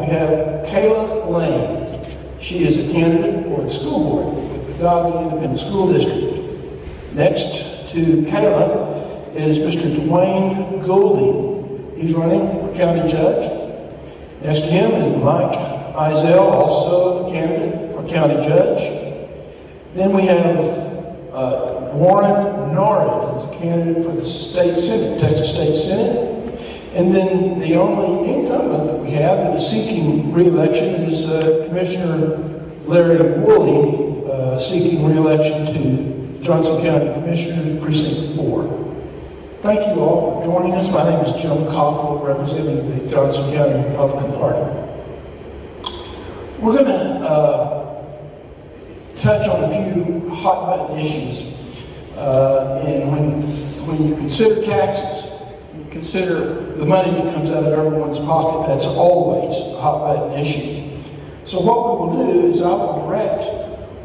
we have Kayla Lane. She is a candidate for the school board with the Godly Independent School District. Next to Kayla is Mr. Dwayne Goulding. He's running for county judge. Next to him is Mike Eisel, also a candidate for county judge. Then we have Warren Norrid, who's a candidate for the state senate, Texas State Senate. And then the only incumbent that we have that is seeking re-election is Commissioner Larry Woolley, seeking re-election to Johnson County Commissioner, Precinct 4. Thank you all for joining us. My name is Jim Cockrell, representing the Johnson County Republican Party. We're going to touch on a few hot-button issues. And when you consider taxes, consider the money that comes out of everyone's pocket, that's always a hot-button issue. So what we will do is I will direct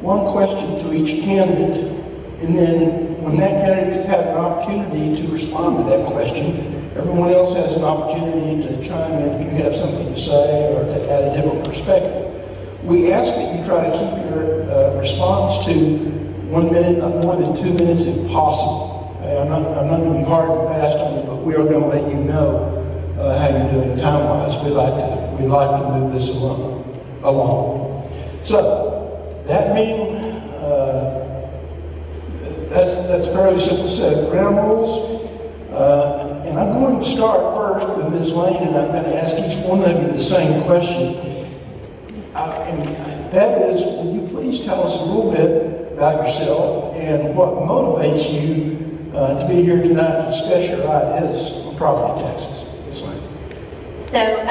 one question to each candidate, and then when that candidate has had an opportunity to respond to that question, everyone else has an opportunity to chime in if you have something to say or to add a different perspective. We ask that you try to keep your response to 1 minute, not more than 2 minutes if possible. I'm not going to be hard and fast on you, but we are going to let you know how you're doing time-wise. We'd like to move this along. So that being that's fairly simple set of ground rules. And I'm going to start first with Ms. Lane, and I'm going to ask each one of you the same question. And that is, will you please tell us a little bit about yourself and what motivates you to be here tonight to discuss your ideas on property taxes? Ms. Lane. So,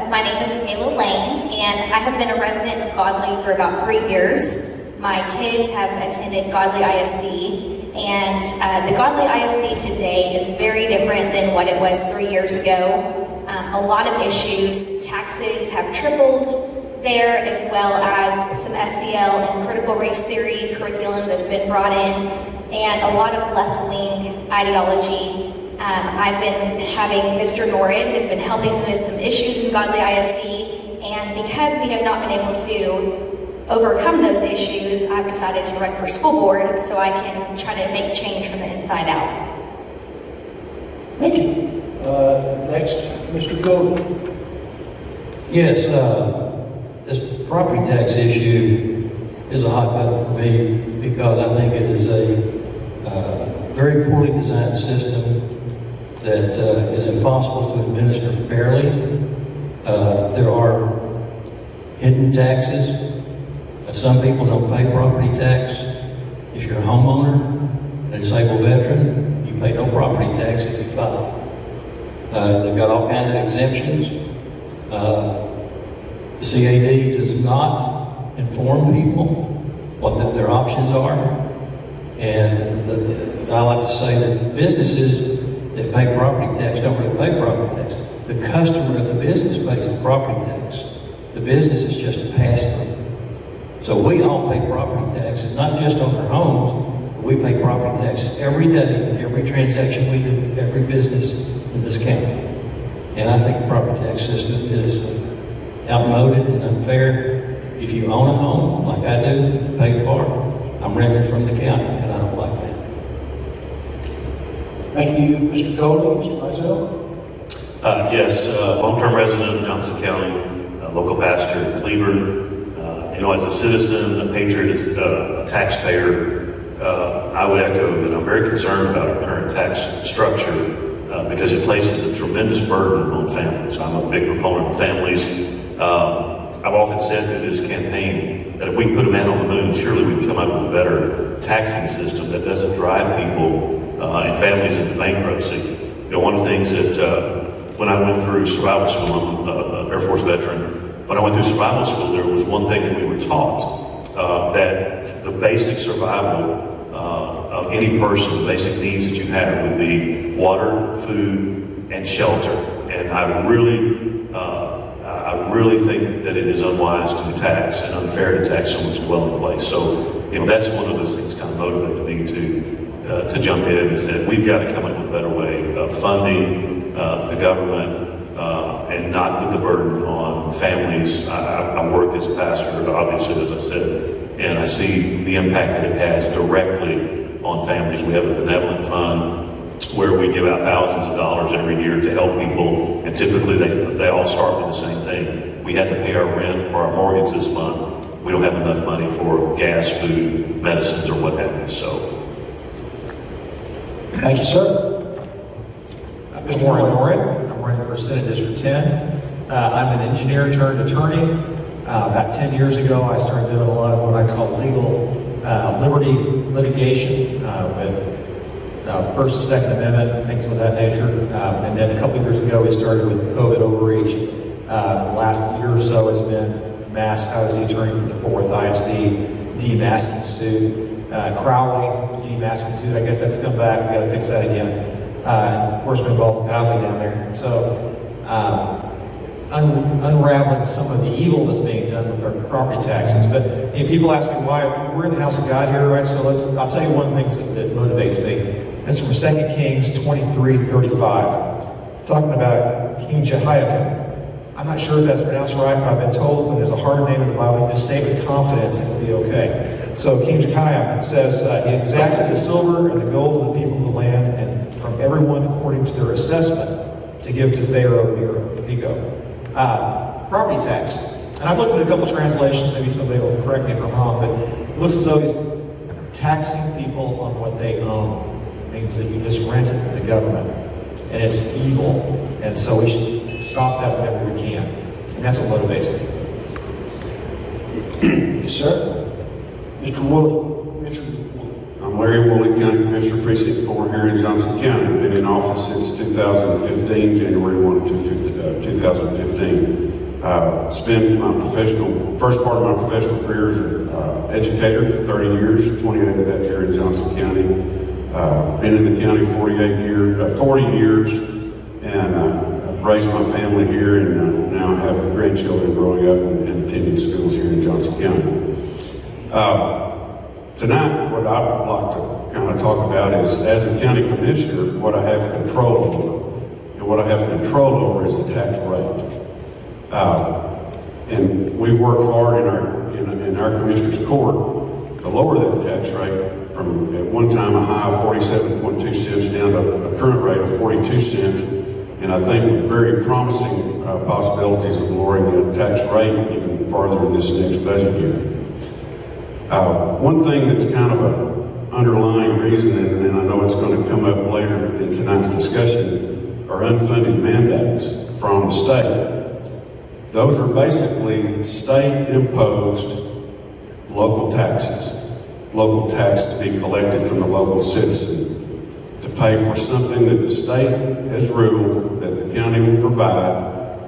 my name is Kayla Lane, and I have been a resident of Godly for about 3 years. My kids have attended Godly ISD, and the Godly ISD today is very different than what it was 3 years ago. A lot of issues, taxes have tripled there, as well as some SEL and critical race theory curriculum that's been brought in, and a lot of left-wing ideology. I've been having Mr. Norrid has been helping me with some issues in Godly ISD, and because we have not been able to overcome those issues, I've decided to run for school board so I can try to make change from the inside out. Thank you. Next, Mr. Golden. Yes, this property tax issue is a hot button for me because I think it is a very poorly designed system that is impossible to administer fairly. There are hidden taxes. Some people don't pay property tax. If you're a homeowner, a disabled veteran, you pay no property tax if you file. They've got all kinds of exemptions. The CAD does not inform people what their options are. And I like to say that businesses that pay property tax don't really pay property tax. The customer of the business pays the property tax. The business is just a pass-through. So we all pay property taxes, not just on our homes, but we pay property taxes every day in every transaction we do with every business in this county. And I think the property tax system is outmoded and unfair. If you own a home, like I do, paid for, I'm renting from the county, and I don't like that. Thank you, Mr. Golding. Mr. Mizell? Yes, long-term resident of Johnson County, local pastor in Cleburne. As a citizen, a patriot, a taxpayer, I would echo that I'm very concerned about our current tax structure because it places a tremendous burden on families. I'm a big proponent of families. I've often said through this campaign that if we put a man on the moon, surely we'd come up with a better taxing system that doesn't drive people and families into bankruptcy. One of the things that when I went through survival school, I'm an Air Force veteran. When I went through survival school, there was one thing that we were taught, that the basic survival of any person, the basic needs that you have would be water, food, and shelter. And I really think that it is unwise to tax and unfair to tax someone's dwelling place. So, that's one of those things kind of motivated me to jump in, is that we've got to come up with a better way of funding the government and not put the burden on families. I work as a pastor, obviously, as I said, and I see the impact that it has directly on families. We have a benevolent fund where we give out thousands of dollars every year to help people, and typically they all start with the same thing. We had to pay our rent or our mortgage this month. We don't have enough money for gas, food, medicines, or what have you. So, Thank you, sir. Good morning, Warren. I'm running for Senate District 10. I'm an engineer turned attorney. About 10 years ago, I started doing a lot of what I call legal liberty litigation with First and Second Amendment, things of that nature. And then a couple of years ago, we started with the COVID overreach. The last year or so has been mass. I was the attorney for the Fort Worth ISD demasking suit. Crowley demasking suit. I guess that's come back. We got to fix that again. And of course, we're involved with Godly down there. So, unraveling some of the evil that's being done with our property taxes. But people ask me why. We're in the house of God here, right? So I'll tell you one thing that motivates me. It's from 2 Kings 23:35, talking about King Jehoiakim. I'm not sure if that's pronounced right, but I've been told when there's a hard name in the Bible, you just say it with confidence and it'll be okay. So King Jehoiakim says, he exacted the silver and the gold of the people of the land, and from everyone according to their assessment, to give to Pharaoh Necho. Property tax. And I've looked at a couple translations, maybe somebody will correct me if I'm wrong, but it looks as though he's taxing people on what they own. It means that you just rent it from the government. And it's evil. And so we should stop that whenever we can. And that's what motivates me. Thank you, sir. Mr. Woolley. Richard Woolley. I'm Larry Woolley, County Commissioner, Precinct 4 here in Johnson County. I've been in office since 2015, January 1, 2015. Spent my first part of my professional career as an educator for 30 years, 28 of that here in Johnson County. Been in the county 40 years, and I've raised my family here, and now have grandchildren growing up and attending schools here in Johnson County. Tonight, what I would like to kind of talk about is, as a county commissioner, what I have control over. And what I have control over is the tax rate. And we've worked hard in our commissioner's court to lower that tax rate from, at one time, a high of 47.2 cents down to a current rate of 42 cents. And I think with very promising possibilities of lowering the tax rate even farther in this next budget year. One thing that's kind of an underlying reason, and I know it's going to come up later in tonight's discussion, are unfunded mandates from the state. Those are basically state-imposed local taxes, local tax to be collected from the local citizen to pay for something that the state has ruled that the county will provide,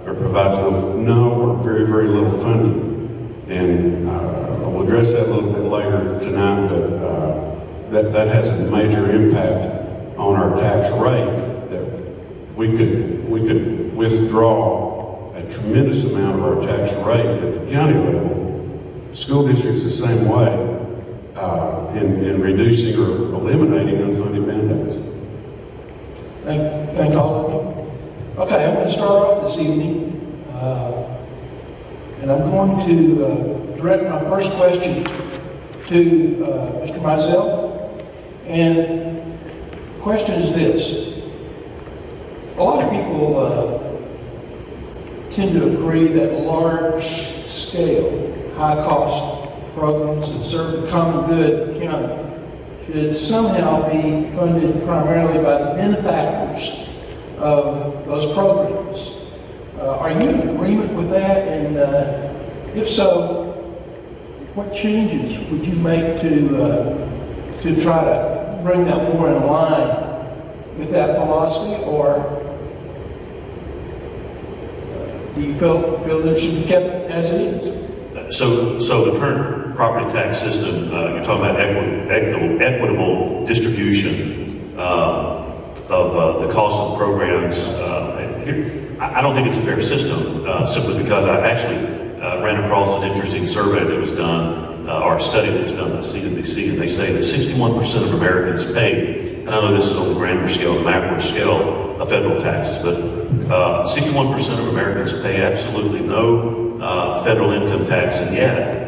or provides no or very, very little funding. And I'll address that a little bit later tonight, but that has a major impact on our tax rate, that we could withdraw a tremendous amount of our tax rate at the county level. School districts the same way, in reducing or eliminating unfunded mandates. Thank all of you. Okay, I'm going to start off this evening, and I'm going to direct my first question to Mr. Mizell. And the question is this. A lot of people tend to agree that large-scale, high-cost programs that serve the common good county should somehow be funded primarily by the benefactors of those programs. Are you in agreement with that? And if so, what changes would you make to try to bring that more in line with that philosophy, or do you feel that it should be kept as it is? So the current property tax system, you're talking about equitable distribution of the cost of the programs. I don't think it's a fair system, simply because I actually ran across an interesting survey that was done, or a study that was done by CNBC, and they say that 61% of Americans pay, and I know this is on the grander scale, the macro scale, federal taxes, but 61% of Americans pay absolutely no federal income tax, and yet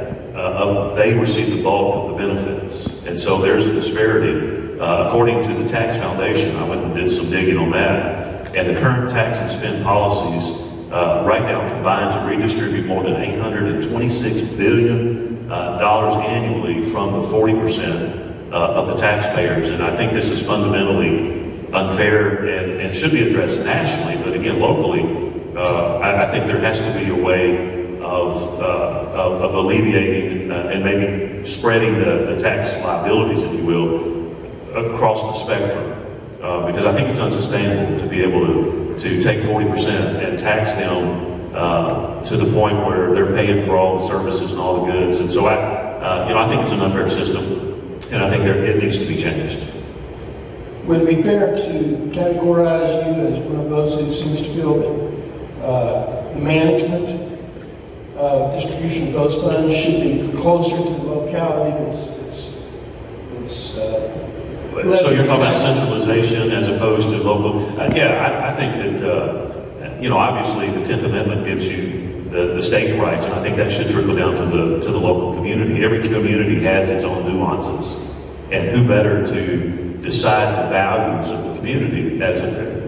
they receive the bulk of the benefits. And so there's a disparity. According to the Tax Foundation, I went and did some digging on that, and the current tax and spend policies right now combine to redistribute more than $826 billion annually from the 40% of the taxpayers. And I think this is fundamentally unfair and should be addressed nationally, but again, locally, I think there has to be a way of alleviating and maybe spreading the tax liabilities, if you will, across the spectrum. Because I think it's unsustainable to be able to take 40% and tax them to the point where they're paying for all the services and all the goods. And so I think it's an unfair system, and I think it needs to be changed. Would it be fair to categorize you as one of those who seems to feel that the management distribution of those funds should be closer to the locality that's so you're talking about centralization as opposed to local? Yeah, I think that, obviously the 10th Amendment gives you the state's rights, and I think that should trickle down to the local community. Every community has its own nuances, and who better to decide the values of the community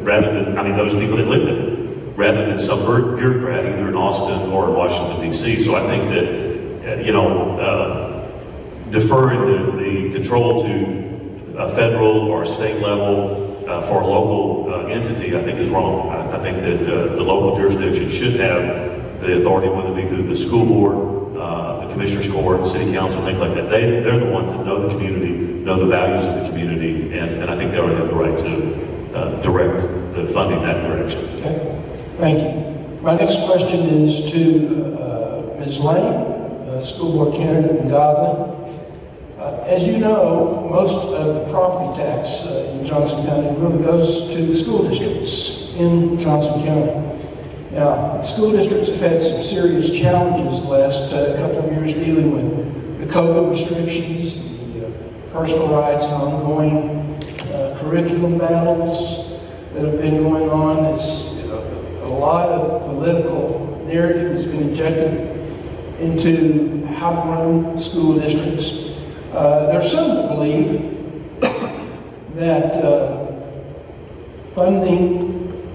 rather than those people that live in it, rather than some bureaucrat either in Austin or in Washington, D.C. So I think that, deferring the control to a federal or a state level for a local entity, I think is wrong. I think that the local jurisdiction should have the authority, whether it be through the school board, the commissioner's court, city council, things like that. They're the ones that know the community, know the values of the community, and I think they already have the right to direct the funding that direction. Okay, thank you. My next question is to Ms. Lane, school board candidate in Godley. As you know, most of the property tax in Johnson County really goes to the school districts in Johnson County. Now, school districts have had some serious challenges the last couple of years dealing with the COVID restrictions, the personal rights and ongoing curriculum battles that have been going on. It's, a lot of political narrative has been injected into how to run school districts. There are some that believe that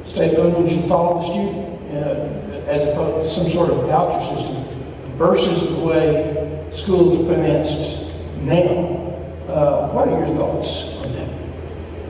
state funding should follow the student as opposed to some sort of voucher system versus the way schools are financed now. What are your thoughts on that?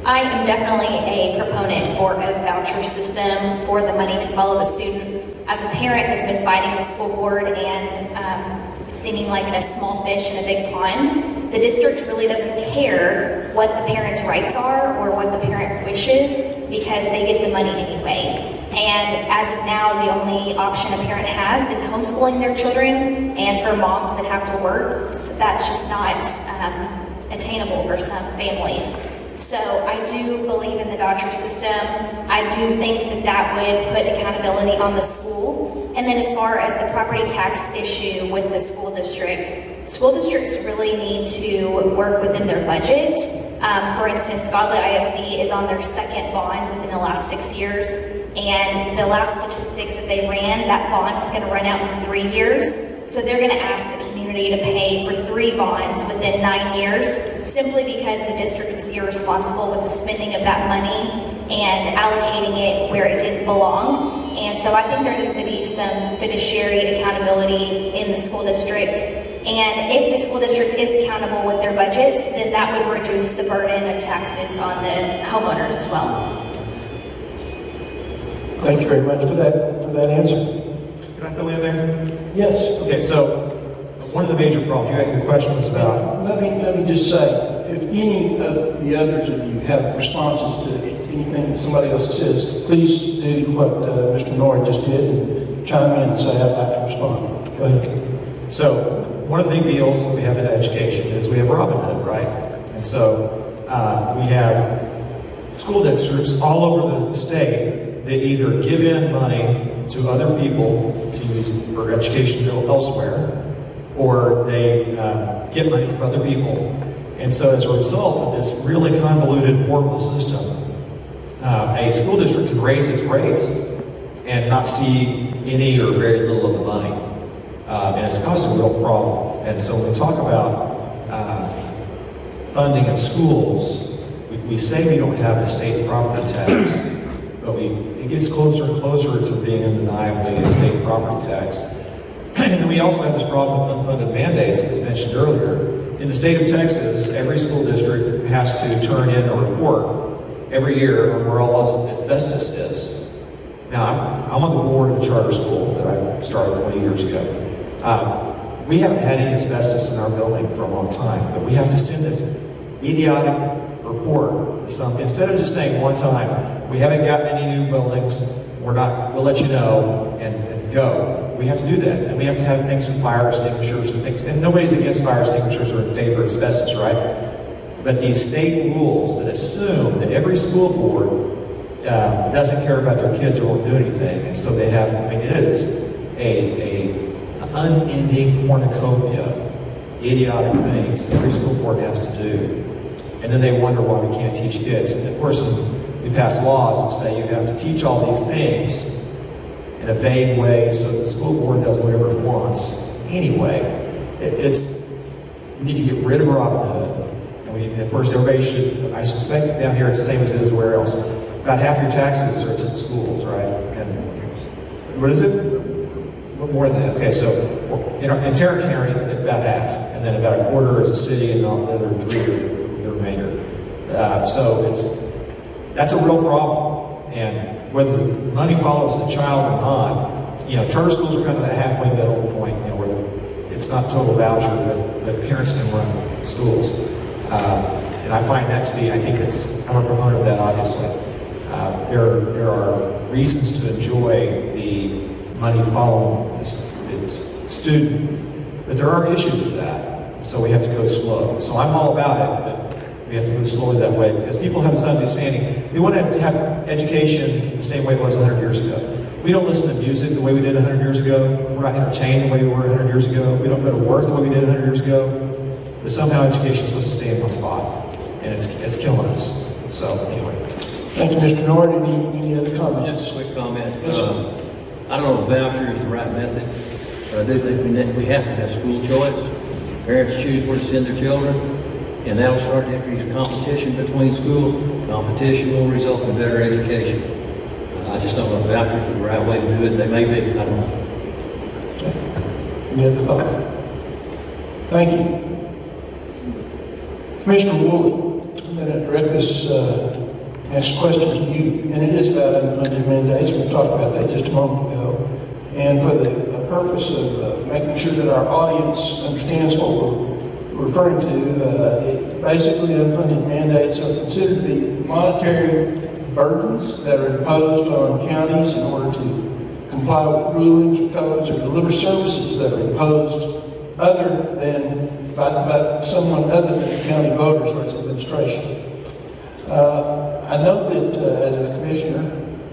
I am definitely a proponent for a voucher system for the money to follow the student. As a parent that's been fighting the school board and seeming like a small fish in a big pond, the district really doesn't care what the parent's rights are or what the parent wishes because they get the money anyway. And as of now, the only option a parent has is homeschooling their children, and for moms that have to work, that's just not attainable for some families. So I do believe in the voucher system. I do think that would put accountability on the school. And then as far as the property tax issue with the school districts really need to work within their budget. For instance, Godley ISD is on their second bond within the last 6 years. And the last statistics that they ran, that bond is going to run out in 3 years. So they're going to ask the community to pay for 3 bonds within 9 years, simply because the district was irresponsible with the spending of that money and allocating it where it didn't belong. And so I think there needs to be some fiduciary accountability in the school district. And if the school district is accountable with their budgets, then that would reduce the burden of taxes on the homeowners as well. Thank you very much for that answer. Can I fill in there? Yes. Okay, so one of the major problems, your question was about... Let me just say, if any of the others of you have responses to anything that somebody else says, please do what Mr. Norrie just did and chime in and say, I'd like to respond. Go ahead. So, one of the big deals that we have in education is we have Robin Hood, right? And so, we have school districts all over the state that either give in money to other people to use for education elsewhere, or they get money from other people. And so as a result of this really convoluted, horrible system, a school district can raise its rates and not see any or very little of the money. And it's causing a real problem. And so when we talk about funding of schools, we say we don't have a state property tax, but it gets closer and closer to being undeniably a state property tax. And we also have this problem with unfunded mandates, as mentioned earlier. In the state of Texas, every school district has to turn in a report every year on where all asbestos is. Now, I'm on the board of a charter school that I started 20 years ago. We haven't had any asbestos in our building for a long time, but we have to send this idiotic report. Instead of just saying one time, we haven't gotten any new buildings, we'll let you know, and go. We have to do that, and we have to have things with fire extinguishers and things, and nobody's against fire extinguishers or in favor of asbestos, right? But these state rules that assume that every school board doesn't care about their kids or won't do anything, and so they have, it is an unending cornucopia, idiotic things every school board has to do. And then they wonder why we can't teach kids. And of course, we pass laws that say you have to teach all these things in a vague way so the school board does whatever it wants. Anyway, we need to get rid of Robin Hood. And of course, everybody should, I suspect down here it's the same as it is everywhere else. About half your taxes are to schools, right? And what is it? More than that. Okay, so in Tarrant County, it's about half. And then about a quarter is the city and the other three are the remainder. So that's a real problem. And whether the money follows the child or not, charter schools are kind of that halfway middle point, where it's not total voucher, but parents can run schools. And I find that to be, I'm a proponent of that, obviously. There are reasons to enjoy the money following the student, but there are issues with that, so we have to go slow. So I'm all about it, but we have to move slowly that way, because people have this understanding. They want to have education the same way it was 100 years ago. We don't listen to music the way we did 100 years ago. We're not entertained the way we were 100 years ago. We don't go to work the way we did 100 years ago. But somehow education is supposed to stay in one spot, and it's killing us. So anyway. Thank you, Mr. Nord. Any other comments? Just a quick comment. Yes, sir. I don't know if voucher is the right method, but I do think we have to have school choice. Parents choose where to send their children, and that'll start to increase competition between schools. Competition will result in better education. I just don't know if vouchers are the right way to do it. They may be. I don't know. Okay. Any other thought? Thank you. Commissioner Woolley, I'm going to direct this next question to you, and it is about unfunded mandates. We talked about that just a moment ago. And for the purpose of making sure that our audience understands what we're referring to, basically unfunded mandates are considered to be monetary burdens that are imposed on counties in order to comply with rulings or codes or deliver services that are imposed other than by someone other than the county voters or its administration. I know that as a commissioner,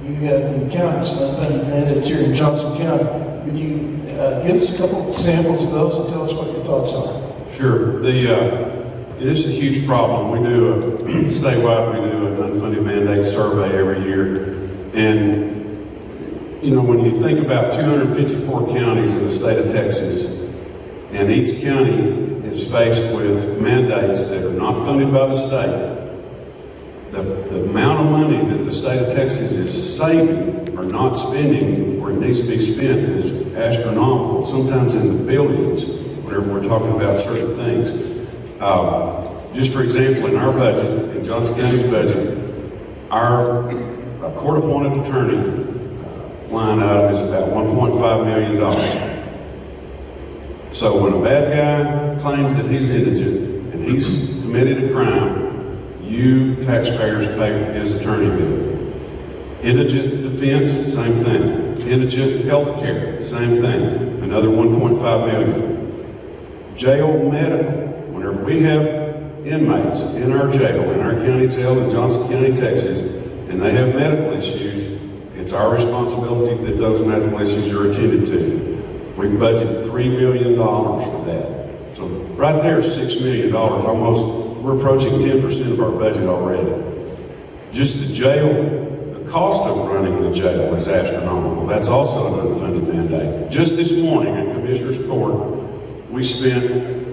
you have encountered some unfunded mandates here in Johnson County. Would you give us a couple examples of those and tell us what your thoughts are? Sure. This is a huge problem. We do statewide, we do an unfunded mandate survey every year. And, when you think about 254 counties in the state of Texas, and each county is faced with mandates that are not funded by the state, the amount of money that the state of Texas is saving or not spending where it needs to be spent is astronomical, sometimes in the billions, whenever we're talking about certain things. Just for example, in our budget, in Johnson County's budget, our court-appointed attorney line item is about $1.5 million. So when a bad guy claims that he's indigent and he's committed a crime, you taxpayers pay his attorney bill. Indigent defense, same thing. Indigent health care, same thing. Another $1.5 million. Jail medical. Whenever we have inmates in our jail, in our county jail in Johnson County, Texas, and they have medical issues, it's our responsibility that those medical issues are attended to. We budget $3 million for that. So right there is $6 million, almost. We're approaching 10% of our budget already. Just the jail, the cost of running the jail is astronomical. That's also an unfunded mandate. Just this morning in Commissioner's Court, we spent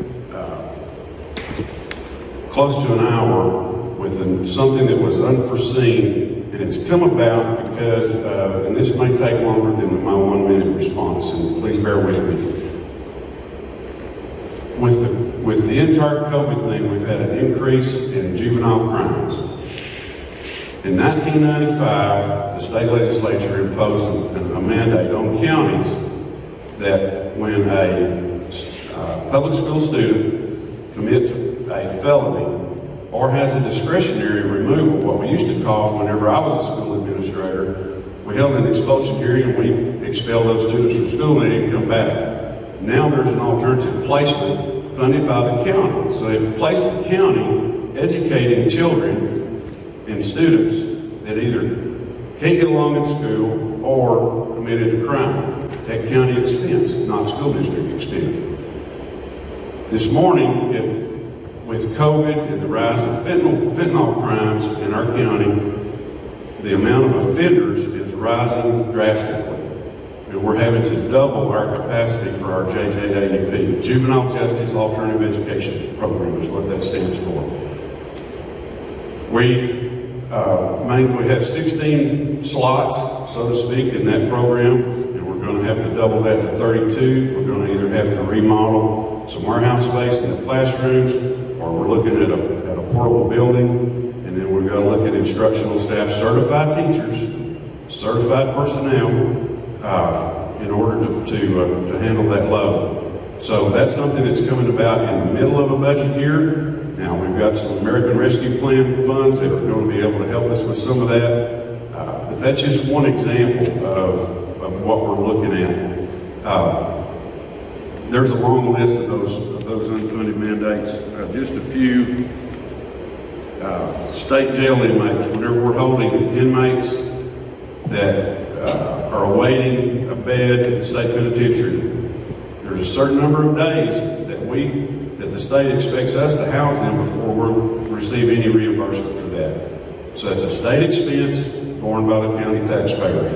close to an hour with something that was unforeseen, and it's come about because of, and this may take longer than my 1 minute response, and please bear with me. With the entire COVID thing, we've had an increase in juvenile crimes. In 1995, the state legislature imposed a mandate on counties that when a public school student commits a felony or has a discretionary removal, what we used to call, whenever I was a school administrator, we held an expulsion hearing and we expelled those students from school and they didn't come back. Now there's an alternative placement funded by the county. So it placed the county educating children and students that either can't get along at school or committed a crime at county expense, not school district expense. This morning, with COVID and the rise of fentanyl crimes in our county, the amount of offenders is rising drastically. And we're having to double our capacity for our JJAEP, Juvenile Justice Alternative Education Program is what that stands for. We have 16 slots, so to speak, in that program, and we're going to have to double that to 32. We're going to either have to remodel some warehouse space in the classrooms, or we're looking at a portable building, and then we're going to look at instructional staff, certified teachers, certified personnel, in order to handle that load. So that's something that's coming about in the middle of a budget year. Now we've got some American Rescue Plan funds that are going to be able to help us with some of that. But that's just one example of what we're looking at. There's a long list of those unfunded mandates. Just a few. State jail inmates. Whenever we're holding inmates that are awaiting a bed at the state penitentiary, there's a certain number of days that the state expects us to house them before we'll receive any reimbursement for that. So that's a state expense borne by the county taxpayers.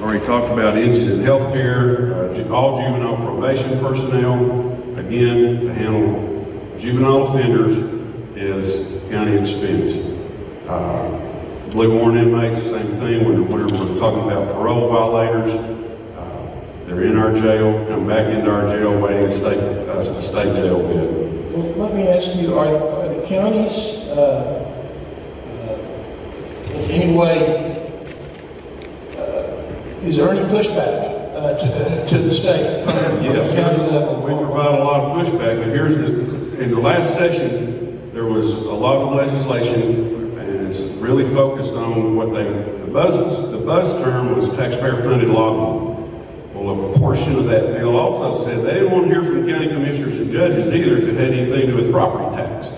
Already talked about indigent health care, all juvenile probation personnel, again, to handle juvenile offenders is county expense. Blue warrant inmates, same thing. Whenever we're talking about parole violators, they're in our jail, come back into our jail, waiting a state jail bed. Well, let me ask you: Are the counties in any way? Is there any pushback to the state from yes, the county level? We provide a lot of pushback, but in the last session, there was a lot of legislation, and it's really focused on what the buzz term was taxpayer-funded lobbying. Well, a portion of that bill also said they didn't want to hear from county commissioners and judges either if it had anything to do with property tax.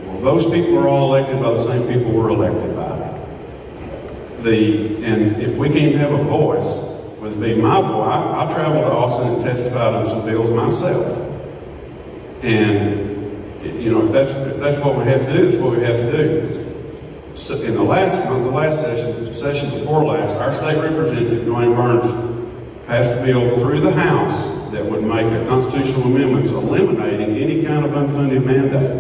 Well, those people are all elected by the same people we're elected by. And if we can't have a voice, whether it be my voice, I traveled to Austin and testified on some bills myself. And if that's what we have to do, it's what we have to do. So in not the last session before last, our state representative, Dwayne Burns, passed a bill through the House that would make a constitutional amendments eliminating any kind of unfunded mandate.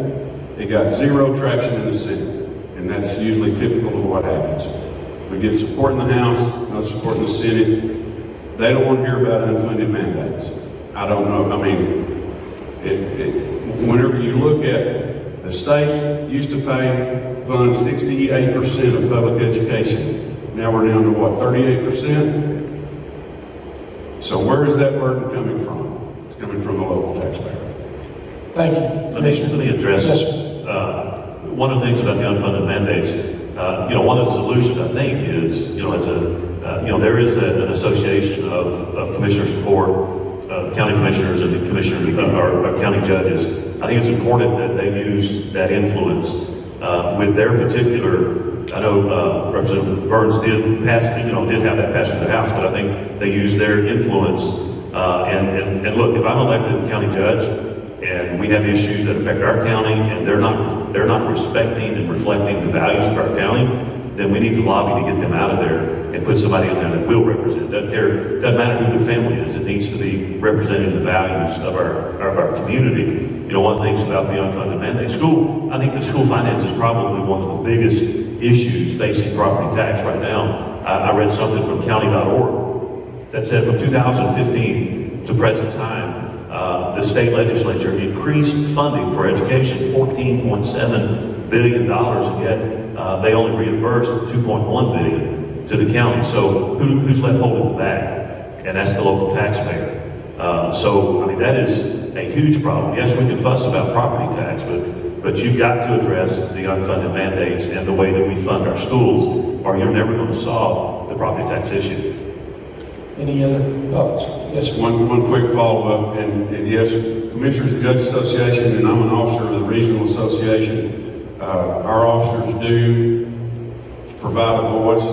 It got zero traction in the Senate, and that's usually typical of what happens. We get support in the House, no support in the Senate. They don't want to hear about unfunded mandates. I don't know. I mean, whenever you look at the state used to fund 68% of public education. Now we're down to what, 38%? So where is that burden coming from? It's coming from the local taxpayer. Thank you. Let me address one of the things about the unfunded mandates. One of the solutions I think is, there is an association of commissioners court, county commissioners and commissioners or county judges. I think it's important that they use that influence with their particular. I know Representative Burns did have that passed through the House, but I think they use their influence. And look, if I'm elected county judge, and we have issues that affect our county, and they're not respecting and reflecting the values of our county, then we need to lobby to get them out of there and put somebody in there that will represent. Doesn't matter who their family is, it needs to be representing the values of our community. You know, one of the things about the unfunded mandate, I think the school finance is probably one of the biggest issues facing property tax right now. I read something from county.org that said from 2015 to present time, the state legislature increased funding for education $14.7 billion, and yet they only reimbursed $2.1 billion to the county. So who's left holding the bag? And that's the local taxpayer. So, I mean, that is a huge problem. Yes, we can fuss about property tax, but you've got to address the unfunded mandates and the way that we fund our schools, or you're never going to solve the property tax issue. Any other thoughts? Yes, sir. One quick follow-up, and yes, Commissioners and Judges Association, and I'm an officer of the Regional Association. Our officers do provide a voice,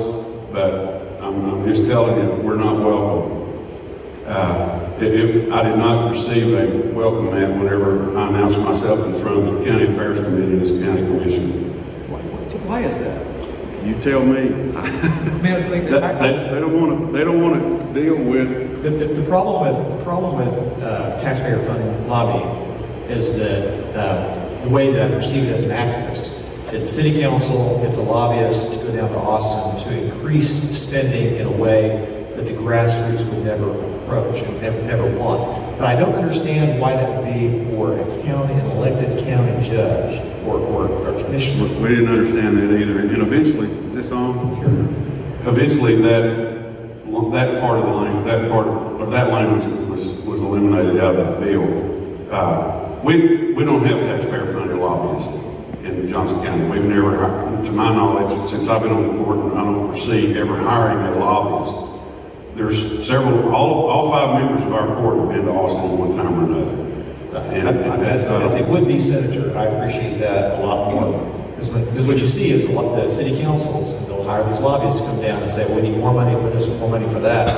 but I'm just telling you, we're not welcome. I did not receive a welcome mat whenever I announced myself in front of the County Affairs Committee as a county commissioner. Why is that? You tell me. They don't want to deal with. The problem with taxpayer funding lobbying is that the way that I perceive it as an activist is the city council gets a lobbyist to go down to Austin to increase spending in a way that the grassroots would never approach and never want. But I don't understand why that would be for an elected county judge or commissioner. We didn't understand that either. And eventually, is this on? Sure. Eventually, that part of the language, that language was eliminated out of that bill. We don't have taxpayer-funded lobbyists in Johnson County. We've never, to my knowledge, since I've been on the board, I don't foresee ever hiring a lobbyist. There's several, all 5 members of our court have been to Austin at one time or another. As a would-be senator, I appreciate that a lot more. Because what you see is the city councils, and they'll hire these lobbyists to come down and say, well, we need more money for this and more money for that.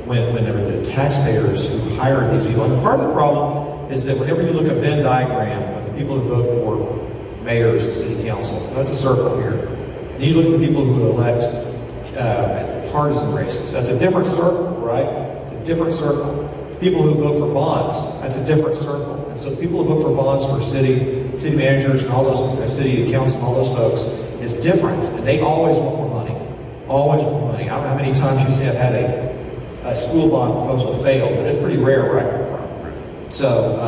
Whenever the taxpayers who hire these people, and part of the problem is that whenever you look at a Venn diagram of the people who vote for mayors and city councils, so that's a circle here, and you look at the people who elect partisan races, that's a different circle, right? It's a different circle. People who vote for bonds, that's a different circle. And so people who vote for bonds for city managers and all those, city council and all those folks, is different. And they always want more money. Always want more money. I don't know how many times you see I've had a school bond proposal fail, but it's pretty rare where I come from. So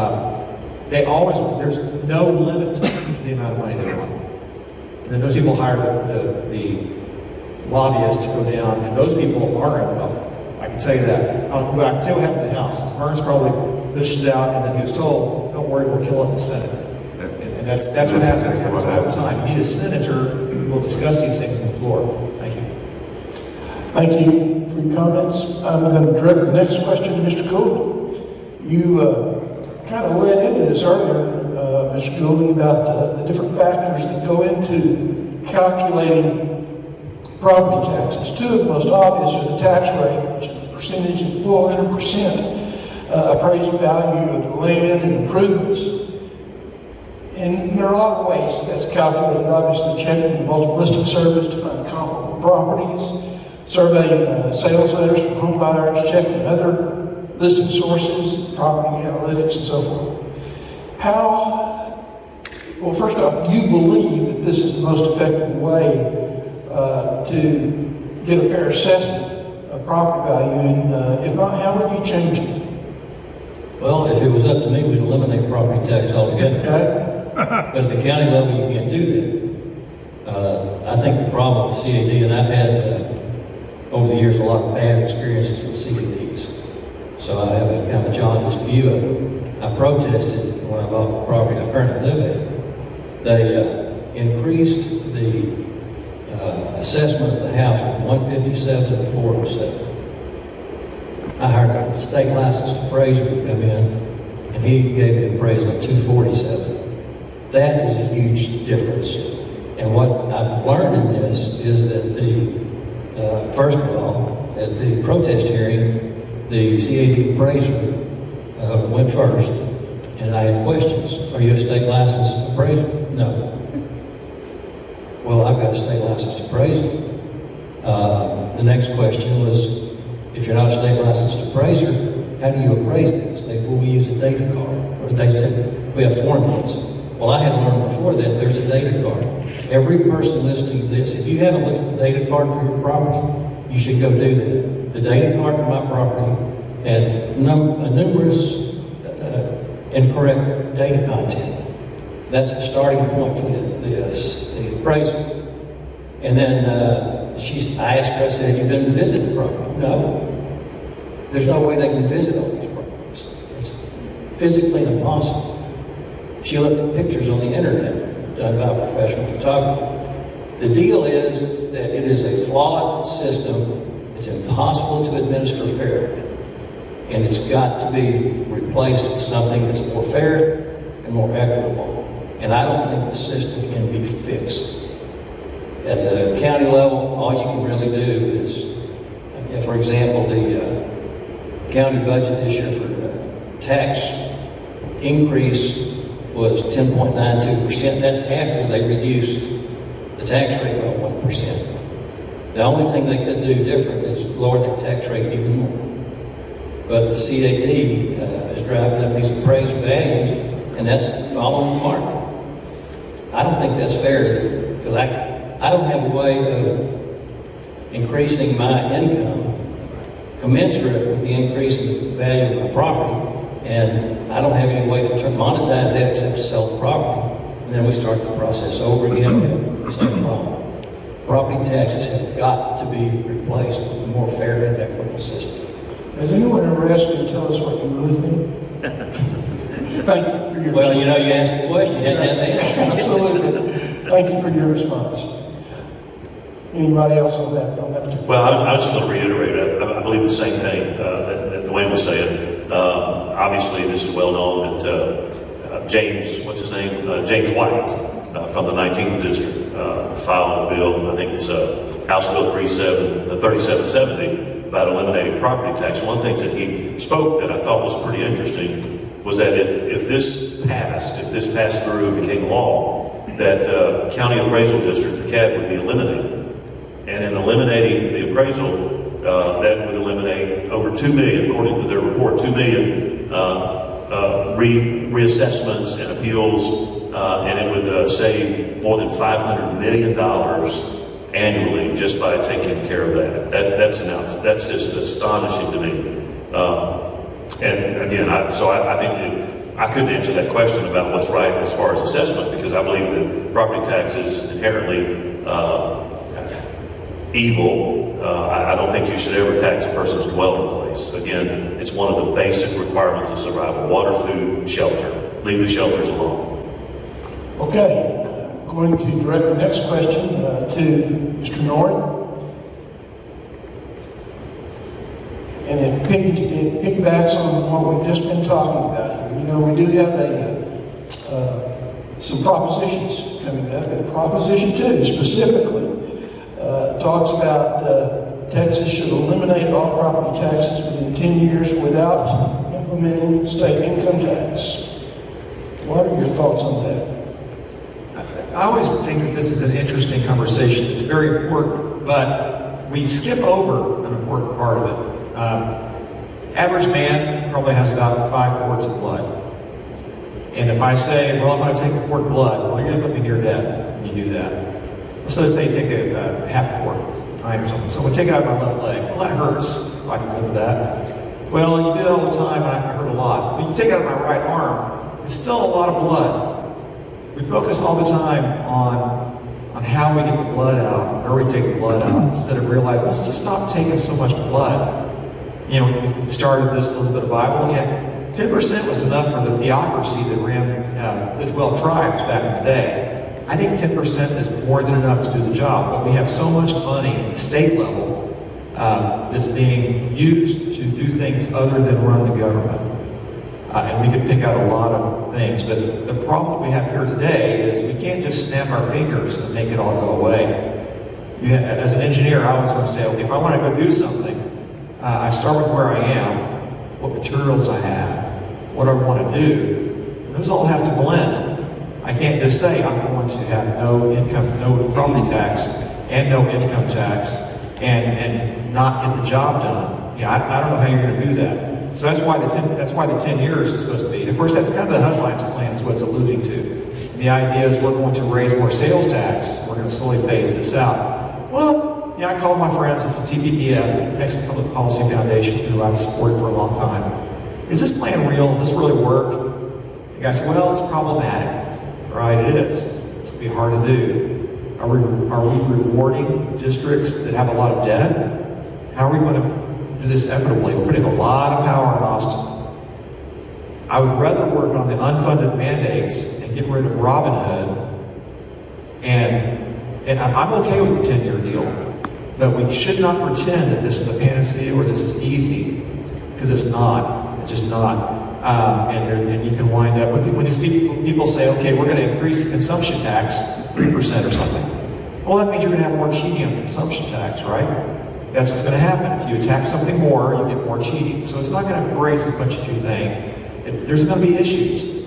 they always want, there's no limit to the amount of money they want. And then those people hire the lobbyists to go down, and those people are going to vote. I can tell you that. But I can tell you what happened in the House. Burns probably pushed it out, and then he was told, don't worry, we'll kill it in the Senate. And that's what happens. It happens all the time. You need a senator who will discuss these things on the floor. Thank you. Thank you for your comments. I'm going to direct the next question to Mr. Goulding. You kind of led into this earlier, Mr. Goulding, about the different factors that go into calculating property taxes. 2 of the most obvious are the tax rate, which is the percentage of the full 100% appraised value of the land and improvements. And there are a lot of ways that that's calculated. Obviously, checking the multiple listing service to find comparable properties, surveying sales letters from home buyers, checking other listing sources, property analytics, and so forth. Well, first off, do you believe that this is the most effective way to get a fair assessment of property value, and if not, how would you change it? Well, if it was up to me, we'd eliminate property tax altogether. Okay. But at the county level, you can't do that. I think the problem with the CAD, and I've had over the years a lot of bad experiences with CADs, so I have a kind of jaundiced view of it. I protested when I bought the property I currently live in. They increased the assessment of the house from 157 to 407. I hired a state licensed appraiser to come in, and he gave me an appraisal at 247. That is a huge difference. And what I've learned in this is that first of all, at the protest hearing, the CAD appraiser went first, And I had questions. Are you a state licensed appraiser? No. Well, I've got a state licensed appraiser. The next question was, if you're not a state licensed appraiser, how do you appraise things? They, well, we use a data card, or they said, we have formulas. Well, I had learned before that there's a data card. Every person listening to this, if you haven't looked at the data card for your property, you should go do that. The data card for my property had numerous incorrect data content. That's the starting point for the appraisal. And then I asked her, I said, have you been to visit the property? No. There's no way they can visit all these properties. It's physically impossible. She looked at pictures on the internet done by a professional photographer. The deal is that it is a flawed system. It's impossible to administer fairly. And it's got to be replaced with something that's more fair and more equitable. And I don't think the system can be fixed. At the county level, all you can really do is, for example, the county budget this year for tax increase was 10.92%. That's after they reduced the tax rate by 1%. The only thing they could do different is lower the tax rate even more. But the CAD is driving up these appraised values, and that's following the market. I don't think that's fair, because I don't have a way of increasing my income commensurate with the increase in the value of my property, and I don't have any way to monetize that except to sell the property, and then we start the process over again. We have the same problem. Property taxes have got to be replaced with a more fair and equitable system. Has anyone ever asked you to tell us what you really think? Thank you for your Well, you know, you asked the question, you had to have the answer. Absolutely. Thank you for your response. Anybody else on that particular? Well, I was just going to reiterate, I believe the same thing that Dwayne was saying. Obviously, this is well known that James, what's his name? James White from the 19th District filed a bill, I think it's House Bill 3770, about eliminating property tax. One of the things that he spoke that I thought was pretty interesting was that if this passed through and became law, that county appraisal districts, the CAD, would be eliminated. And in eliminating the appraisal, that would eliminate over 2 million, according to their report, 2 million reassessments and appeals, and it would save more than $500 million annually just by taking care of that. That's just astonishing to me. And again, I think I couldn't answer that question about what's right as far as assessment, because I believe that property tax is inherently evil. I don't think you should ever tax a person's dwelling place. Again, it's one of the basic requirements of survival: water, food, shelter. Leave the shelters alone. Okay, I'm going to direct the next question to Mr. Norrie. And it piggybacks on what we've just been talking about here. You know, we do have some propositions coming up, and Proposition 2 specifically talks about Texas should eliminate all property taxes within 10 years without implementing state income tax. What are your thoughts on that? I always think that this is an interesting conversation. It's very important, but we skip over an important part of it. Average man probably has about 5 quarts of blood. And if I say, well, I'm going to take a quart of blood, well, you're going to put me near death when you do that. So let's say you take a half a quart, a pint or something. So we take it out of my left leg. Well, that hurts. I can live with that. Well, you do that all the time, and I hurt a lot. But you take it out of my right arm, it's still a lot of blood. We focus all the time on how we get the blood out, where we take the blood out, instead of realizing, let's just stop taking so much blood. You know, we started this little bit of Bible. Yeah, 10% was enough for the theocracy that ran the 12 tribes back in the day. I think 10% is more than enough to do the job, but we have so much money at the state level that's being used to do things other than run the government. And we could pick out a lot of things, but the problem that we have here today is we can't just snap our fingers and make it all go away. As an engineer, I always want to say, okay, if I want to go do something, I start with where I am, what materials I have, what I want to do, Those all have to blend. I can't just say I'm going to have no income, no property tax, and no income tax, and not get the job done. Yeah, I don't know how you're going to do that. So that's why the 10 years is supposed to be. And of course, that's kind of the HUD Finance plan is what it's alluding to. And the idea is we're going to raise more sales tax. We're going to slowly phase this out. Well, yeah, I called my friends at the TPPF, the Texas Public Policy Foundation, who I've supported for a long time. Is this plan real? Does this really work? The guy said, well, it's problematic. Right, it is. It's going to be hard to do. Are we rewarding districts that have a lot of debt? How are we going to do this equitably? We're putting a lot of power in Austin. I would rather work on the unfunded mandates and get rid of Robin Hood. And I'm okay with the 10-year deal, but we should not pretend that this is a panacea or this is easy, because it's not. It's just not. And you can wind up, when you see people say, okay, we're going to increase the consumption tax 3% or something. Well, that means you're going to have more cheating on consumption tax, right? That's what's going to happen. If you tax something more, you get more cheating. So it's not going to raise as much as you think. There's going to be issues.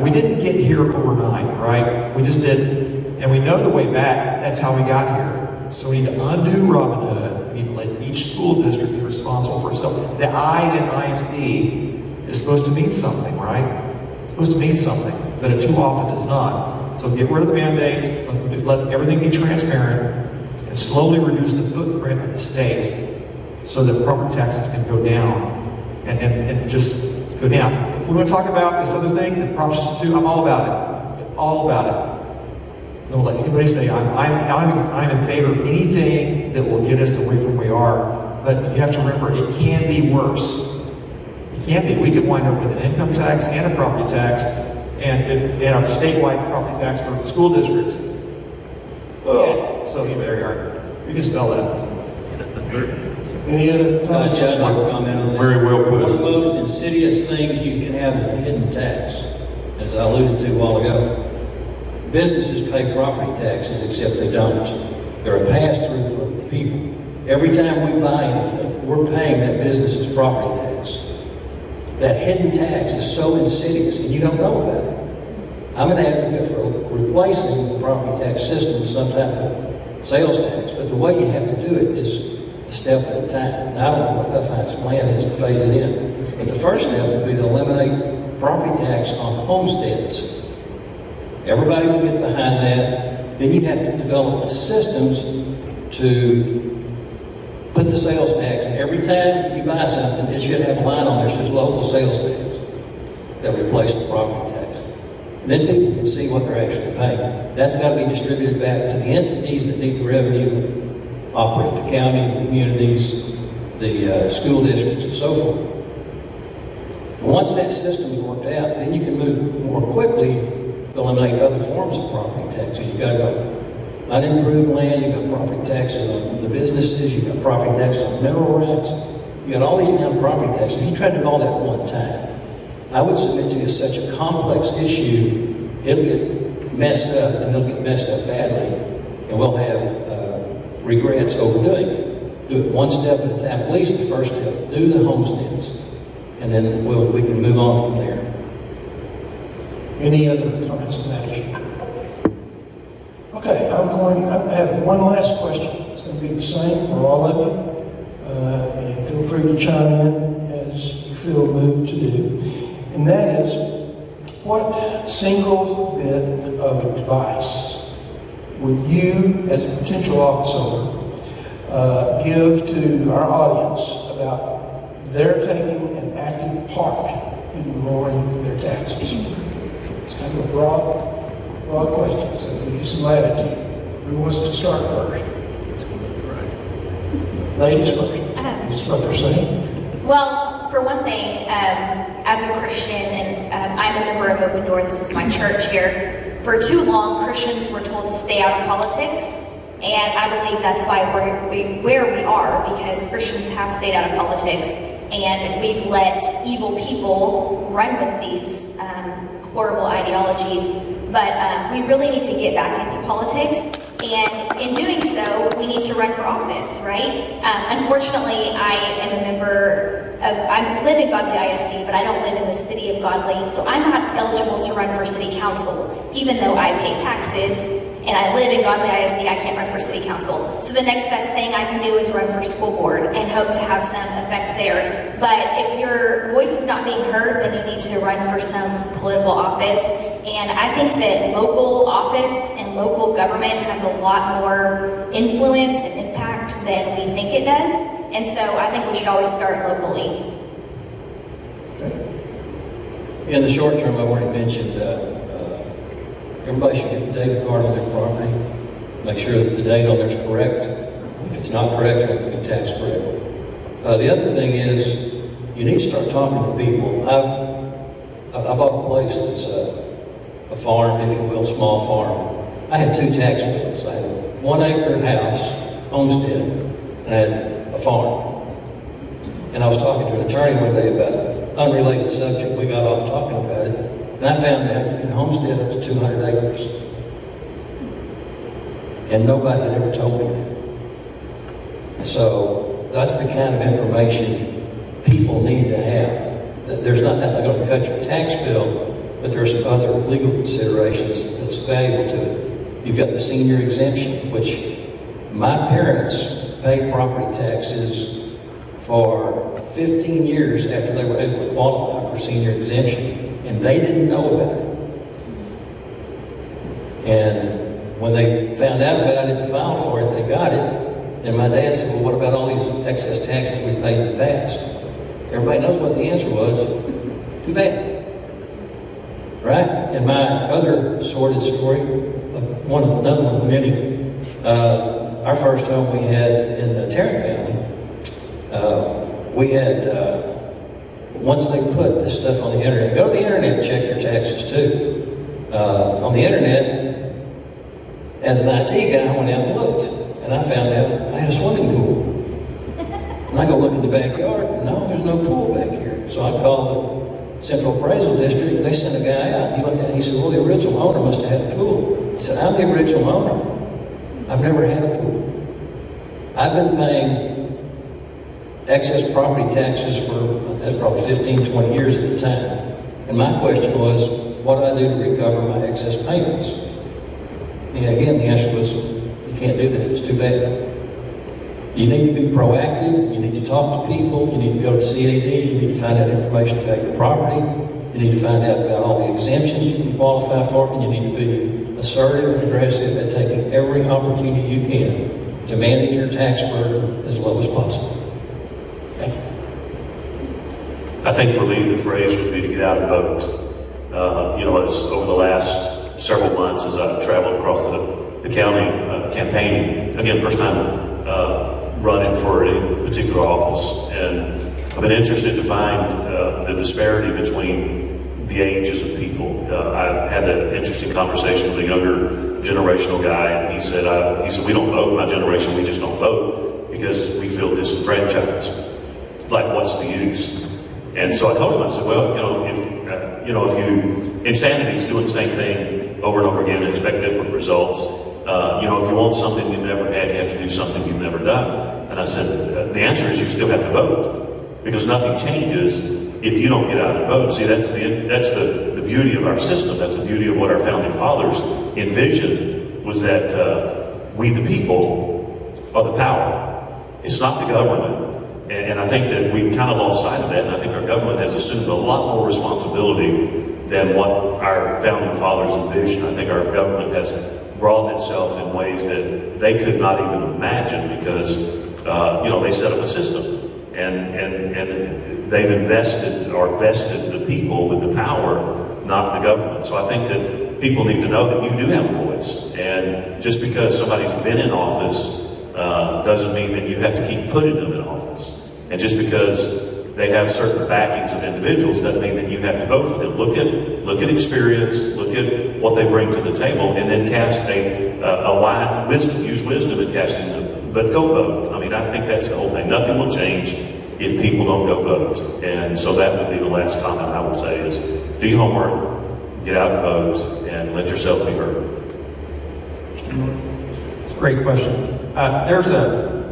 We didn't get here overnight, right? We just didn't. And we know the way back, that's how we got here. So we need to undo Robin Hood. We need to let each school district be responsible for itself. The I in ISD is supposed to mean something, right? It's supposed to mean something, but it too often does not. So get rid of the mandates, let everything be transparent, and slowly reduce the footprint of the state so that property taxes can go down and just go down. If we want to talk about this other thing, the Prop 62, I'm all about it. All about it. Don't let anybody say I'm in favor of anything that will get us away from where we are, but you have to remember it can be worse. Can't be. We could wind up with an income tax and a property tax and a statewide property tax for school districts. Oh, so there you are. You can spell that. Any other comments? I'd like to comment on that. Very well put. One of the most insidious things you can have is a hidden tax, as I alluded to a while ago. Businesses pay property taxes, except they don't. They're a pass-through for people. Every time we buy anything, we're paying that business's property tax. That hidden tax is so insidious, and you don't know about it. I'm an advocate for replacing the property tax system with some type of sales tax, but the way you have to do it is a step at a time. Now, I don't know what the finance plan is to phase it in, but the first step would be to eliminate property tax on homesteads. Everybody will get behind that. Then you have to develop the systems to put the sales tax, and every time you buy something, it should have a line on there that says local sales tax that replace the property tax. And then people can see what they're actually paying. That's got to be distributed back to the entities that need the revenue that operate the county, the communities, the school districts, and so forth. Once that system is worked out, then you can move more quickly to eliminate other forms of property taxes. You've got to go unimproved land, you've got property taxes on the businesses, you've got property taxes on mineral rights, you've got all these kind of property taxes. If you try to do all that at one time, I would submit to you it's such a complex issue, it'll get messed up, and it'll get messed up badly, and we'll have regrets over doing it. Do it one step at a time, at least the first step. Do the homesteads, and then we can move on from there. Any other comments on that issue? Okay, I have one last question. It's going to be the same for all of you. And feel free to chime in as you feel moved to do. And that is, what single bit of advice would you, as a potential office holder, give to our audience about their taking an active part in lowering their taxes? It's kind of a broad question, so we give some latitude. Who wants to start first? Ladies first. Is what they're saying? Well, for one thing, as a Christian, and I'm a member of Open Door, this is my church here, for too long, Christians were told to stay out of politics, and I believe that's why we're where we are, because Christians have stayed out of politics, and we've let evil people run with these horrible ideologies. But we really need to get back into politics, and in doing so, we need to run for office, right? Unfortunately, I am a member I live in Godly ISD, but I don't live in the city of Godly, so I'm not eligible to run for city council, even though I pay taxes and I live in Godly ISD. I can't run for city council. So the next best thing I can do is run for school board and hope to have some effect there. But if your voice is not being heard, then you need to run for some political office. And I think that local office and local government has a lot more influence and impact than we think it does. And so I think we should always start locally. In the short term, I've already mentioned, everybody should get the data card on their property. Make sure that the date on there is correct. If it's not correct, you're going to be taxed correctly. The other thing is, you need to start talking to people. I bought a place that's a farm, if you will, small farm. I had 2 tax bills. I had a 1 acre house, homestead, and I had a farm. And I was talking to an attorney one day about an unrelated subject. We got off talking about it. And I found out you can homestead up to 200 acres. And nobody had ever told me that. And so that's the kind of information people need to have. That's not going to cut your tax bill, but there's some other legal considerations that's valuable to it. You've got the senior exemption, which my parents paid property taxes for 15 years after they were able to qualify for senior exemption, and they didn't know about it. And when they found out about it and filed for it, they got it. And my dad said, well, what about all these excess taxes we paid in the past? Everybody knows what the answer was. Too bad. Right? And my other sordid story, another one of many, our first home we had in Tarrant County, we had, once they put this stuff on the internet, go to the internet and check your taxes too. On the internet, as an IT guy, I went out and looked, and I found out I had a swimming pool. And I go look in the backyard, no, there's no pool back here. So I called the Central Appraisal District, they sent a guy out, he looked at it, he said, well, the original owner must have had a pool. I said, I'm the original owner. I've never had a pool. I've been paying excess property taxes for, that's probably 15, 20 years at the time. And my question was, what do I do to recover my excess payments? And again, the answer was, you can't do that, it's too bad. You need to be proactive, you need to talk to people, you need to go to CAD, you need to find out information about your property, you need to find out about all the exemptions you can qualify for, and you need to be assertive and aggressive at taking every opportunity you can to manage your tax burden as low as possible. Thank you. I think for me, the phrase would be to get out and vote. As over the last several months, as I've traveled across the county campaigning, again, first time running for a particular office, and I've been interested to find the disparity between the ages of people. I had an interesting conversation with a younger generational guy, and he said, we don't vote, my generation, we just don't vote because we feel disenfranchised. Like, what's the use? And so I told him, I said, well, if insanity is doing the same thing over and over again and expect different results, if you want something you've never had, you have to do something you've never done. And I said, the answer is you still have to vote, because nothing changes if you don't get out and vote. See, that's the beauty of our system. That's the beauty of what our founding fathers envisioned, was that we the people are the power. It's not the government. And I think that we've kind of lost sight of that, and I think our government has assumed a lot more responsibility than what our founding fathers envisioned. I think our government has broadened itself in ways that they could not even imagine, because they set up a system, and they've invested or vested the people with the power, not the government. So I think that people need to know that you do have a voice, and just because somebody's been in office doesn't mean that you have to keep putting them in office. And just because they have certain backings of individuals doesn't mean that you have to vote for them. Look at experience, look at what they bring to the table, and then cast a wide wisdom, use wisdom in casting them. But go vote. I mean, I think that's the whole thing. Nothing will change if people don't go vote. And so that would be the last comment I would say is, do your homework, get out and vote, and let yourself be heard. It's a great question. There's a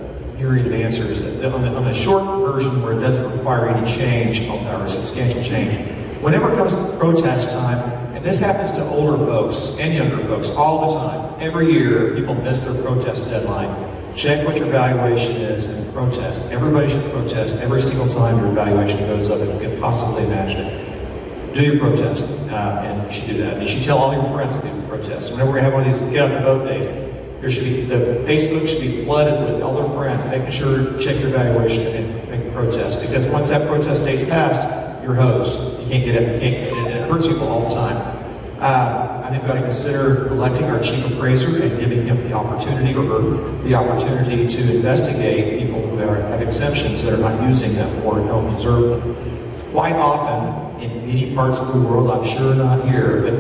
myriad of answers. On the short version where it doesn't require any change or substantial change, whenever it comes to protest time, and this happens to older folks and younger folks all the time, every year people miss their protest deadline. Check what your valuation is and protest. Everybody should protest every single time your valuation goes up, if you can possibly imagine it. Do your protest, and you should do that. And you should tell all your friends to do the protest. Whenever we have one of these get out the vote days, the Facebook should be flooded with all their friends, making sure check your valuation and make a protest. Because once that protest date's passed, you're hosed. You can't get it. It hurts people all the time. I think we ought to consider electing our chief appraiser and giving him the opportunity or her the opportunity to investigate people who have exemptions that are not using them or don't deserve them. Quite often, in many parts of the world, I'm sure not here, but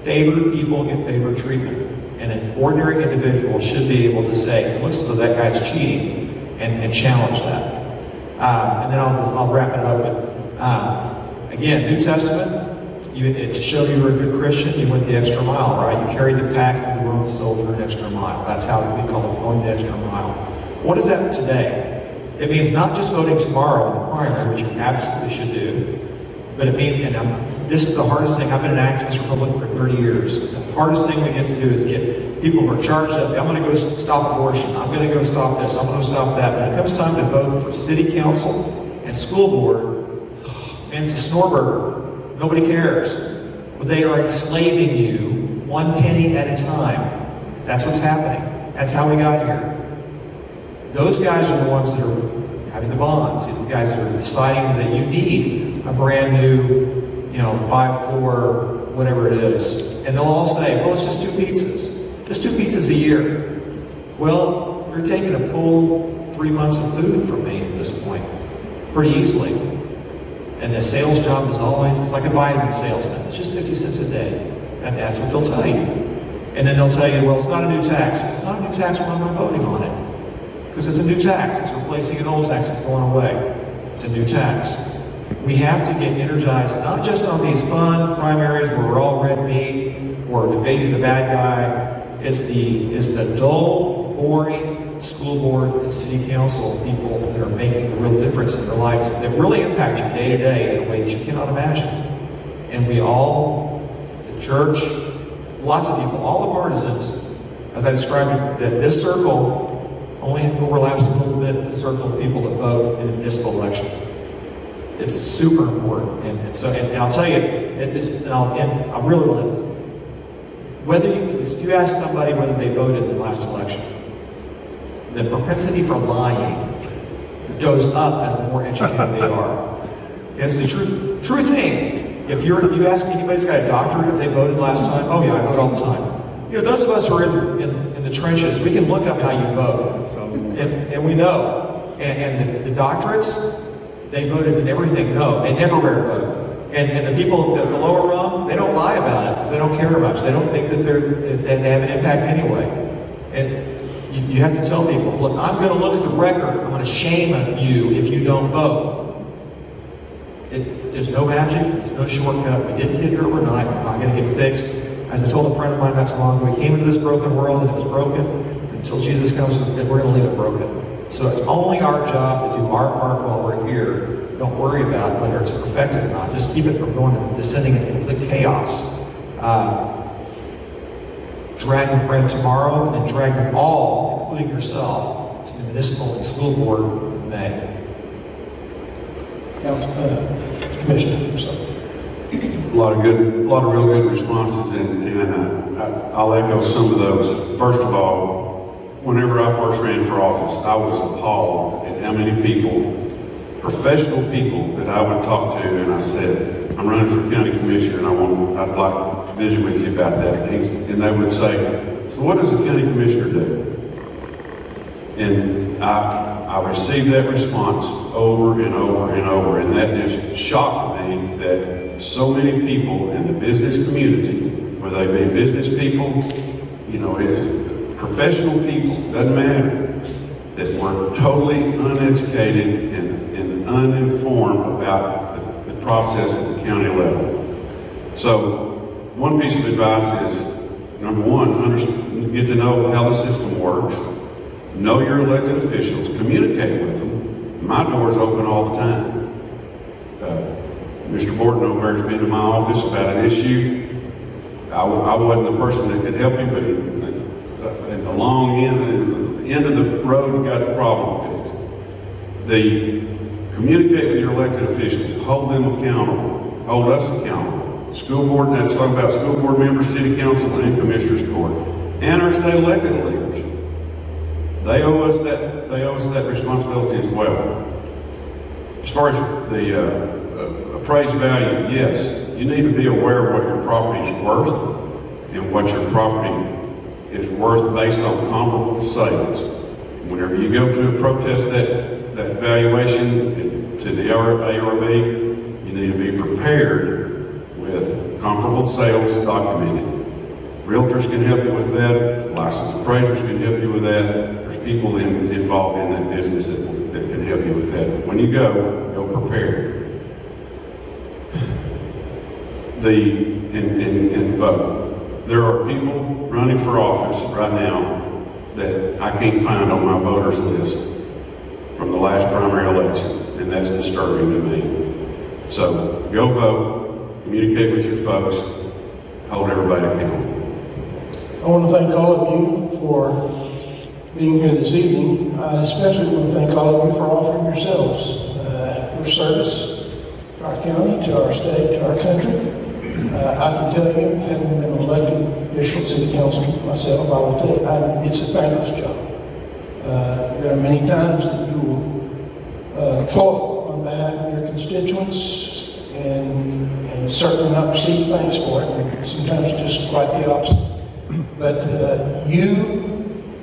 favored people get favored treatment. And an ordinary individual should be able to say, looks as though that guy's cheating, and challenge that. And then I'll wrap it up with, again, New Testament, to show you were a good Christian, you went the extra mile, right? You carried the pack for the Roman soldier an extra mile. That's how we call it, going the extra mile. What is that today? It means not just voting tomorrow in the primary, which you absolutely should do, but it means, and this is the hardest thing, I've been an activist Republican for 30 years. The hardest thing we get to do is get people who are charged up. I'm going to go stop abortion. I'm going to go stop this. I'm going to stop that. When it comes time to vote for city council and school board, man, it's a snoreburger. Nobody cares. But they are enslaving you 1 penny at a time. That's what's happening. That's how we got here. Those guys are the ones that are having the bonds. These are the guys that are deciding that you need a brand new, 5-4, whatever it is. And they'll all say, well, it's just 2 pizzas. Just 2 pizzas a year. Well, you're taking a full 3 months of food from me at this point, pretty easily. And the sales job is always, it's like a vitamin salesman. It's just 50 cents a day. And that's what they'll tell you. And then they'll tell you, well, it's not a new tax. If it's not a new tax, why am I voting on it? Because it's a new tax. It's replacing an old tax that's going away. It's a new tax. We have to get energized, not just on these fun primaries where we're all red meat or debating the bad guy. It's the dull, boring school board and city council people that are making a real difference in their lives, that really impact your day to day in a way that you cannot imagine. And we all, the church, lots of people, all the partisans, as I described it, that this circle only overlaps a little bit with the circle of people that vote in municipal elections. It's super important. And I'll tell you, I really want to, if you ask somebody whether they voted in the last election, the propensity for lying goes up as the more educated they are. It's the true thing. If you ask anybody who's got a doctorate if they voted last time, oh yeah, I vote all the time. Those of us who are in the trenches, we can look up how you vote, and we know. And the doctorates, they voted in everything. No, they never vote. And the people at the lower rung, they don't lie about it because they don't care much. They don't think that they have an impact anyway. And you have to tell people, look, I'm going to look at the record. I'm going to shame you if you don't vote. There's no magic. There's no shortcut. We didn't get here overnight. We're not going to get fixed. As I told a friend of mine not too long ago, we came into this broken world and it was broken. Until Jesus comes, we're going to leave it broken. So it's only our job to do our part while we're here. Don't worry about whether it's perfected or not. Just keep it from descending into complete chaos. Drag a friend tomorrow, and then drag them all, including yourself, to the municipal and school board in May. Commissioner, A lot of real good responses, and I'll echo some of those. First of all, whenever I first ran for office, I was appalled at how many people, professional people, that I would talk to, and I said, I'm running for county commissioner, and I'd like to visit with you about that. And they would say, so what does a county commissioner do? And I received that response over and over and over, and that just shocked me that so many people in the business community, whether they be business people, professional people, doesn't matter, that were totally uneducated and uninformed about the process at the county level. So one piece of advice is, number one, get to know how the system works. know your elected officials, communicate with them. My door's open all the time. Mr. Borton over there has been to my office about an issue. I wasn't the person that could help you, but at the long end of the road, you got the problem fixed. Communicate with your elected officials, hold them accountable, hold us accountable. School board, that's talking about school board members, city council, and commissioners court, and our state elected leaders. They owe us that responsibility as well. As far as the appraised value, yes, you need to be aware of what your property is worth and what your property is worth based on comparable sales. Whenever you go to protest that valuation to the ARB, you need to be prepared with comparable sales documented. Realtors can help you with that. Licensed appraisers can help you with that. There's people involved in that business that can help you with that. When you go prepared. And vote. There are people running for office right now that I can't find on my voters list from the last primary election, and that's disturbing to me. So go vote, communicate with your folks, hold everybody accountable. I want to thank all of you for being here this evening. I especially want to thank all of you for offering yourselves your service to our county, to our state, to our country. I can tell you, having been an elected official, city council myself, I will tell you, it's a thankless job. There are many times that you will toil on behalf of your constituents and certainly not receive thanks for it. Sometimes just quite the opposite. But you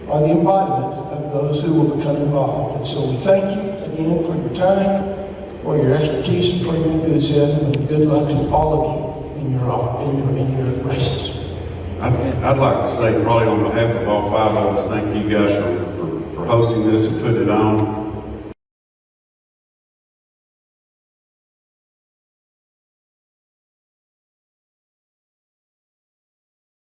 are the embodiment of those who will become involved. And so we thank you again for your time, for your expertise, and for your enthusiasm, and good luck to all of you in your races. I'd like to say, probably on behalf of all five of us, thank you guys for hosting this and putting it on.